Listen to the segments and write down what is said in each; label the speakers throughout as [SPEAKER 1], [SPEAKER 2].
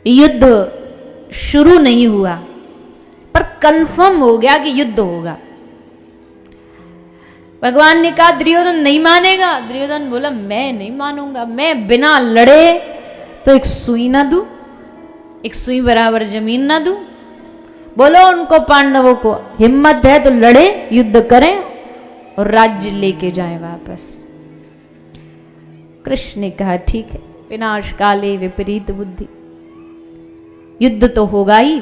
[SPEAKER 1] युद्ध शुरू नहीं हुआ, पर कंफर्म हो गया कि युद्ध होगा। भगवान ने कहा दुर्योधन नहीं मानेगा। दुर्योधन बोला मैं नहीं मानूंगा, मैं बिना लड़े तो एक सुई ना दूं, एक सुई बराबर जमीन ना दूं। बोलो उनको, पांडवों को हिम्मत है तो लड़े, युद्ध करें और राज्य लेके जाएं वापस। कृष्ण ने कहा ठीक है, विनाश काले विपरीत बुद्धि, युद्ध तो होगा ही।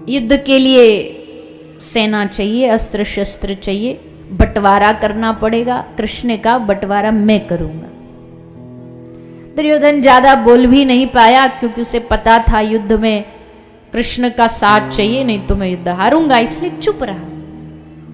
[SPEAKER 1] युद्ध के लिए सेना चाहिए, अस्त्र शस्त्र चाहिए, बंटवारा करना पड़ेगा। कृष्ण ने कहा बंटवारा मैं करूंगा। दुर्योधन ज्यादा बोल भी नहीं पाया, क्योंकि उसे पता था युद्ध में कृष्ण का साथ चाहिए, नहीं तो मैं युद्ध हारूंगा, इसलिए चुप रहा।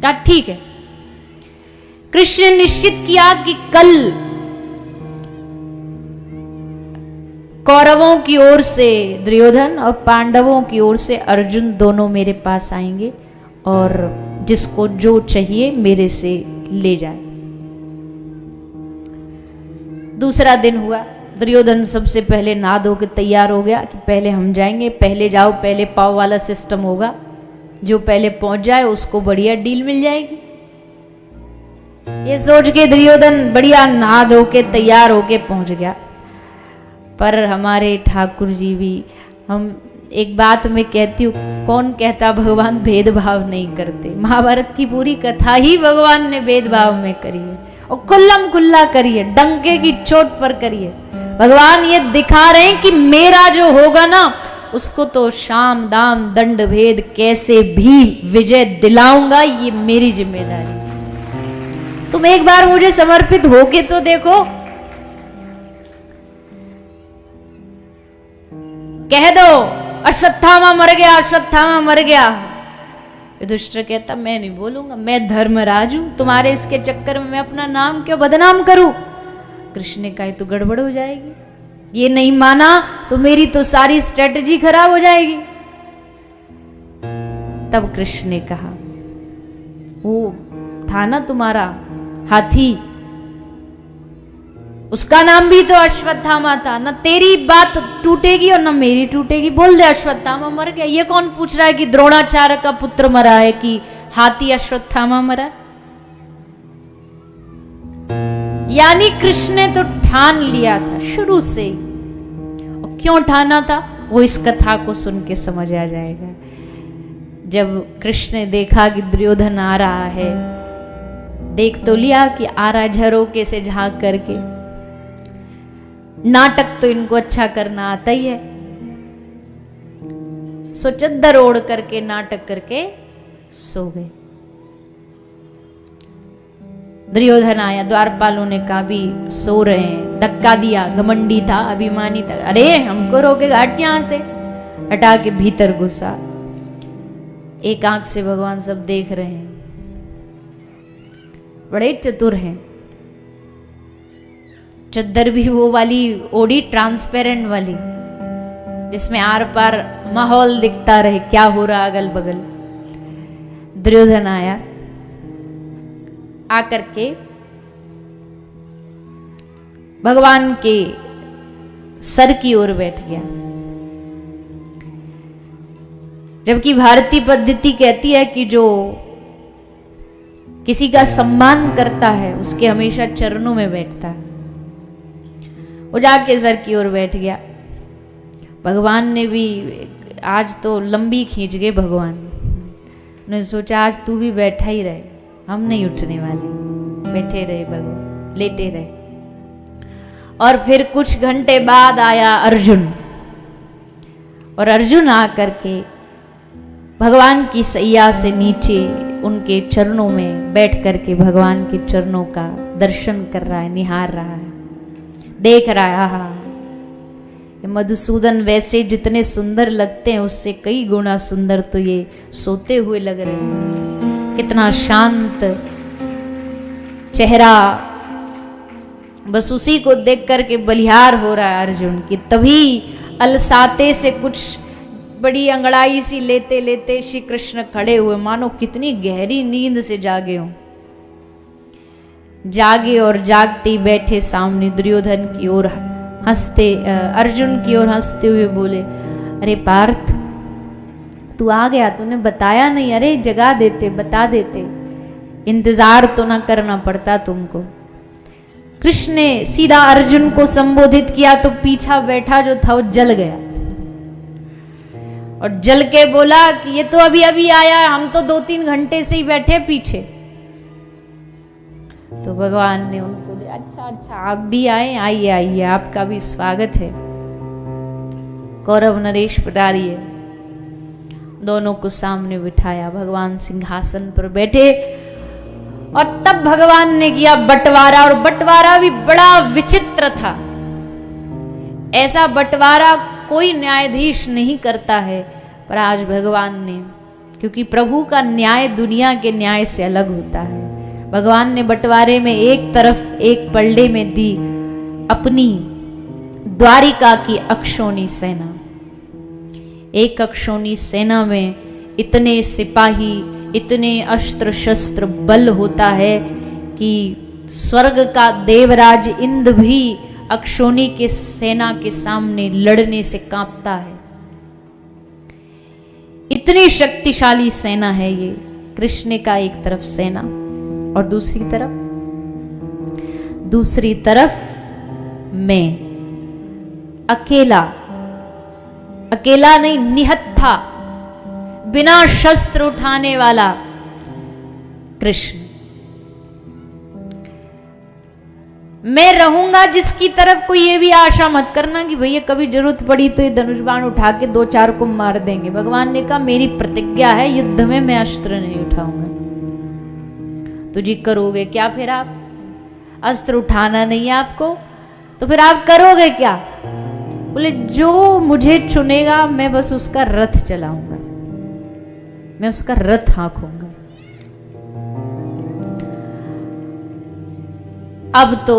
[SPEAKER 1] कहा ठीक है। कृष्ण ने निश्चित किया कि कल कौरवों की ओर से दुर्योधन और पांडवों की ओर से अर्जुन दोनों मेरे पास आएंगे और जिसको जो चाहिए मेरे से ले जाए। दूसरा दिन हुआ। दुर्योधन सबसे पहले नहा धो के तैयार हो गया कि पहले हम जाएंगे, पहले जाओ पहले पाओ वाला सिस्टम होगा, जो पहले पहुंच जाए उसको बढ़िया डील मिल जाएगी। ये सोच के दुर्योधन बढ़िया नहा धो के तैयार होके पहुंच गया। पर हमारे ठाकुर जी भी, हम एक बात मैं कहती हूँ, कौन कहता भगवान भेदभाव नहीं करते। महाभारत की पूरी कथा ही भगवान ने भेदभाव में करी है और खुल्लम खुल्ला करी है, डंके की चोट पर करी है। भगवान ये दिखा रहे हैं कि मेरा जो होगा ना, उसको तो शाम दाम दंड भेद कैसे भी विजय दिलाऊंगा, ये मेरी जिम्मेदारी। तुम एक बार मुझे समर्पित होके तो देखो, कह दो अश्वत्थामा मर गया, अश्वत्थामा मर गया। युधिष्ठिर कहता मैं नहीं बोलूंगा, मैं धर्मराज हूं, तुम्हारे इसके चक्कर में मैं अपना नाम क्यों बदनाम करूं। कृष्ण ने कहा तो गड़बड़ हो जाएगी, ये नहीं माना तो मेरी तो सारी स्ट्रेटजी खराब हो जाएगी। तब कृष्ण ने कहा वो था ना तुम्हारा हाथी, उसका नाम भी तो अश्वत्थामा था ना, तेरी बात टूटेगी और ना मेरी टूटेगी। बोल दे अश्वत्थामा मर गया। ये कौन पूछ रहा है कि द्रोणाचार्य का पुत्र मरा है कि हाथी अश्वत्थामा मरा। यानी कृष्ण ने तो ठान लिया था शुरू से। और क्यों ठाना था वो इस कथा को सुन के समझ आ जाएगा। जब कृष्ण ने देखा कि दुर्योधन आ रहा है, देख तो लिया कि आ रहा झरोके से झांक करके, नाटक तो इनको अच्छा करना आता ही है। सो चद्दर ओढ़ करके नाटक करके सो गए। दुर्योधन आया, द्वारपालों ने कहा भी सो रहे हैं, धक्का दिया, घमंडी था, अभिमानी था, अरे हमको रोकेगा, हट यहां से, हटा के भीतर घुसा। एक आंख से भगवान सब देख रहे हैं, बड़े चतुर हैं। चद्दर भी वो वाली ओढ़ी, ट्रांसपेरेंट वाली, जिसमें आर पार माहौल दिखता रहे, क्या हो रहा अगल बगल। दुर्योधन आया, आकर के भगवान के सर की ओर बैठ गया। जबकि भारतीय पद्धति कहती है कि जो किसी का सम्मान करता है उसके हमेशा चरणों में बैठता है। वो जाके सर की ओर बैठ गया। भगवान ने भी आज तो लंबी खींच गए। भगवान ने सोचा आज तू भी बैठा ही रहे, हम नहीं उठने वाले। बैठे रहे भगवान, लेटे रहे। और फिर कुछ घंटे बाद आया अर्जुन, और अर्जुन आकर के भगवान की सैया से नीचे उनके चरणों में बैठ करके भगवान के चरणों का दर्शन कर रहा है, निहार रहा है, देख रहा है। मधुसूदन वैसे जितने सुंदर लगते हैं उससे कई गुना सुंदर तो ये सोते हुए लग रहे हैं। कितना शांत चेहरा। बस उसी को देख करके बलिहार हो रहा है अर्जुन की। तभी अलसाते से कुछ बड़ी अंगड़ाई सी लेते लेते श्री कृष्ण खड़े हुए, मानो कितनी गहरी नींद से जागे हों। जागे और जागते ही बैठे सामने दुर्योधन की ओर हंसते अर्जुन की ओर हंसते हुए बोले, अरे पार्थ तू आ गया, तूने बताया नहीं, अरे जगा देते, बता देते, इंतजार तो ना करना पड़ता तुमको। कृष्ण ने सीधा अर्जुन को संबोधित किया तो पीछा बैठा जो था वो जल गया और जल के बोला कि ये तो अभी अभी आया, हम तो 2-3 घंटे से ही बैठे पीछे। तो भगवान ने उनको दिया, अच्छा आप भी आए, आइए आइए, आपका भी स्वागत है। कौरव नरेश पधारिए। दोनों को सामने बिठाया, भगवान सिंहासन पर बैठे और तब भगवान ने किया बंटवारा, और बंटवारा भी बड़ा विचित्र था। ऐसा बंटवारा कोई न्यायाधीश नहीं करता है, पर आज भगवान ने, क्योंकि प्रभु का न्याय दुनिया के न्याय से अलग होता है, भगवान ने बंटवारे में एक तरफ एक पलड़े में दी अपनी द्वारिका की अक्षौणी सेना। एक अक्षौणी सेना में इतने सिपाही, इतने अस्त्र शस्त्र बल होता है कि स्वर्ग का देवराज इंद्र भी अक्षौणी के सेना के सामने लड़ने से कांपता है। इतनी शक्तिशाली सेना है ये। कृष्ण का एक तरफ सेना और दूसरी तरफ मैं अकेला नहीं, निहत्था, बिना शस्त्र उठाने वाला कृष्ण। मैं रहूंगा जिसकी तरफ कोई ये भी आशा मत करना कि भैया कभी जरूरत पड़ी तो ये धनुष बाण उठा के 2-4 को मार देंगे। भगवान ने कहा मेरी प्रतिज्ञा है, युद्ध में मैं अस्त्र नहीं उठाऊंगा। तो जी करोगे क्या फिर? आप अस्त्र उठाना नहीं है आपको, तो फिर आप करोगे क्या? बोले जो मुझे चुनेगा मैं बस उसका रथ चलाऊंगा, मैं उसका रथ हाँकूंगा। अब तो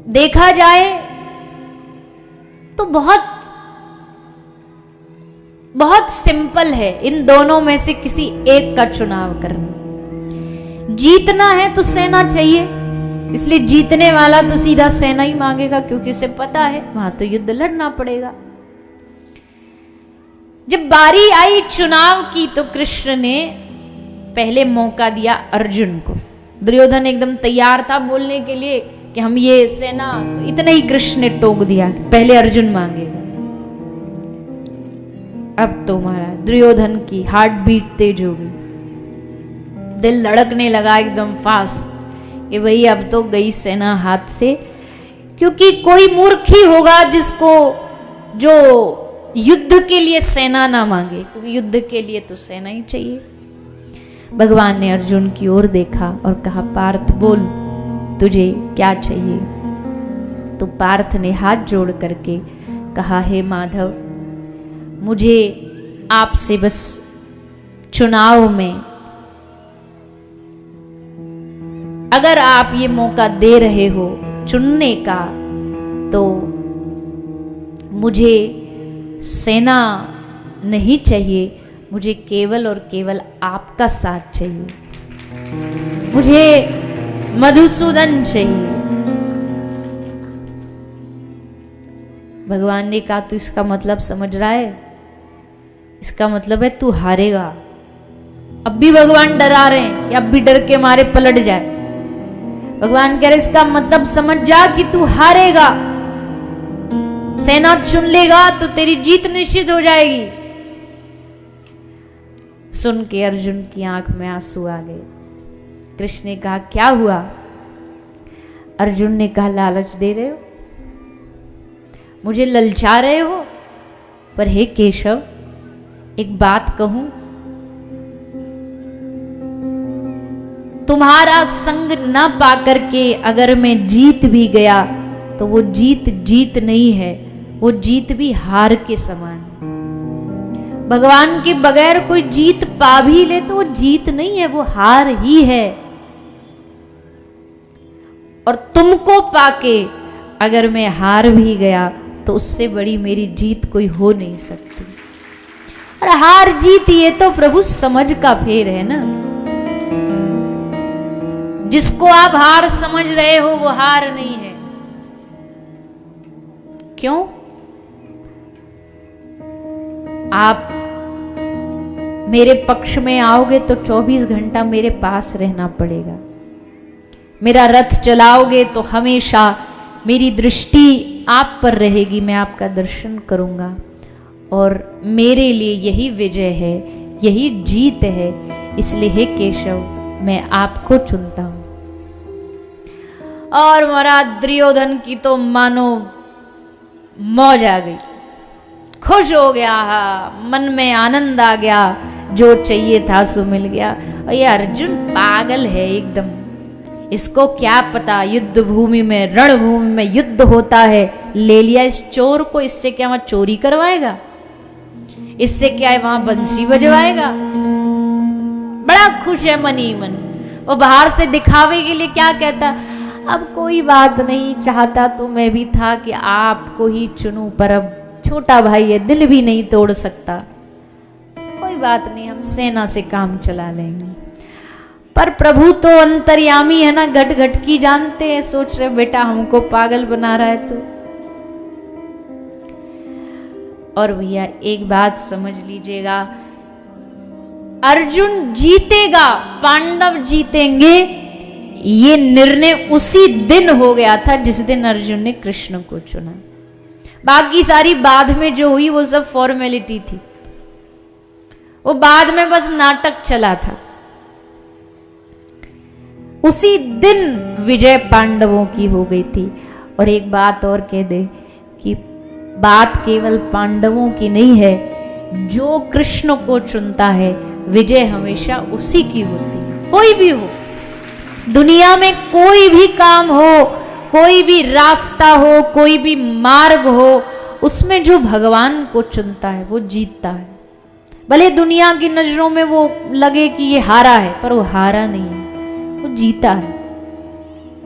[SPEAKER 1] देखा जाए तो बहुत सिंपल है इन दोनों में से किसी एक का चुनाव करना। जीतना है तो सेना चाहिए, इसलिए जीतने वाला तो सीधा सेना ही मांगेगा, क्योंकि उसे पता है वहां तो युद्ध लड़ना पड़ेगा। जब बारी आई चुनाव की तो कृष्ण ने पहले मौका दिया अर्जुन को। दुर्योधन एकदम तैयार था बोलने के लिए कि हम ये सेना, तो इतना ही कृष्ण ने टोक दिया कि पहले अर्जुन मांगेगा। अब तो महाराज दुर्योधन की हार्ट बीट तेज हो गई, दिल धड़कने लगा एकदम फास्ट कि भाई अब तो गई सेना हाथ से। क्योंकि कोई मूर्ख ही होगा जो युद्ध के लिए सेना ना मांगे, क्योंकि युद्ध के लिए तो सेना ही चाहिए। भगवान ने अर्जुन की ओर देखा और कहा पार्थ बोल तुझे क्या चाहिए? तो पार्थ ने हाथ जोड़ करके कहा हे माधव, मुझे आपसे बस चुनाव में अगर आप ये मौका दे रहे हो चुनने का, तो मुझे सेना नहीं चाहिए, मुझे केवल और केवल आपका साथ चाहिए, मुझे मधुसूदन चाहिए। भगवान ने कहा तू इसका मतलब समझ रहा है? इसका मतलब है तू हारेगा। अब भी भगवान डरा रहे हैं या अब भी डर के मारे पलट जाए। भगवान कह रहे इसका मतलब समझ जा कि तू हारेगा। सेना चुन लेगा तो तेरी जीत निश्चित हो जाएगी। सुन के अर्जुन की आंख में आंसू आ गए। कृष्ण ने कहा क्या हुआ? अर्जुन ने कहा लालच दे रहे हो, मुझे ललचा रहे हो? पर हे केशव एक बात कहूं, तुम्हारा संग न पाकर के अगर मैं जीत भी गया तो वो जीत नहीं है, वो जीत भी हार के समान है। भगवान के बगैर कोई जीत पा भी ले तो वो जीत नहीं है, वो हार ही है। और तुमको पाके अगर मैं हार भी गया तो उससे बड़ी मेरी जीत कोई हो नहीं सकती। और हार जीत ये तो प्रभु समझ का फेर है ना। जिसको आप हार समझ रहे हो वो हार नहीं है, क्यों? आप मेरे पक्ष में आओगे तो 24 घंटा मेरे पास रहना पड़ेगा। मेरा रथ चलाओगे तो हमेशा मेरी दृष्टि आप पर रहेगी, मैं आपका दर्शन करूंगा। और मेरे लिए यही विजय है, यही जीत है। इसलिए हे केशव, मैं आपको चुनता हूं। और महाराज दुर्योधन की तो मानो मौज आ गई, खुश हो गया, मन में आनंद आ गया, जो चाहिए था सो मिल गया। और ये अर्जुन पागल है एकदम, इसको क्या पता युद्ध भूमि में, रणभूमि में युद्ध होता है। ले लिया इस चोर को, इससे क्या वहां चोरी करवाएगा, इससे क्या है वहां बंसी बजवाएगा। बड़ा खुश है मन ही मन। वो बाहर से दिखावे के लिए क्या कहता, अब कोई बात नहीं, चाहता तो मैं भी था कि आपको ही चुनूं, पर अब छोटा भाई है, दिल भी नहीं तोड़ सकता। कोई बात नहीं, हम सेना से काम चला लेंगे। पर प्रभु तो अंतर्यामी है ना, घट घट की जानते हैं। सोच रहे बेटा हमको पागल बना रहा है तो। और भैया एक बात समझ लीजिएगा, अर्जुन जीतेगा, पांडव जीतेंगे, ये निर्णय उसी दिन हो गया था जिस दिन अर्जुन ने कृष्ण को चुना। बाकी सारी बाद में जो हुई वो सब फॉर्मेलिटी थी, वो बाद में बस नाटक चला था। उसी दिन विजय पांडवों की हो गई थी। और एक बात और कह दे कि बात केवल पांडवों की नहीं है, जो कृष्ण को चुनता है विजय हमेशा उसी की होती है। कोई भी हो दुनिया में, कोई भी काम हो, कोई भी रास्ता हो, कोई भी मार्ग हो, उसमें जो भगवान को चुनता है वो जीतता है। भले दुनिया की नजरों में वो लगे कि ये हारा है, पर वो हारा नहीं है, वो जीता है।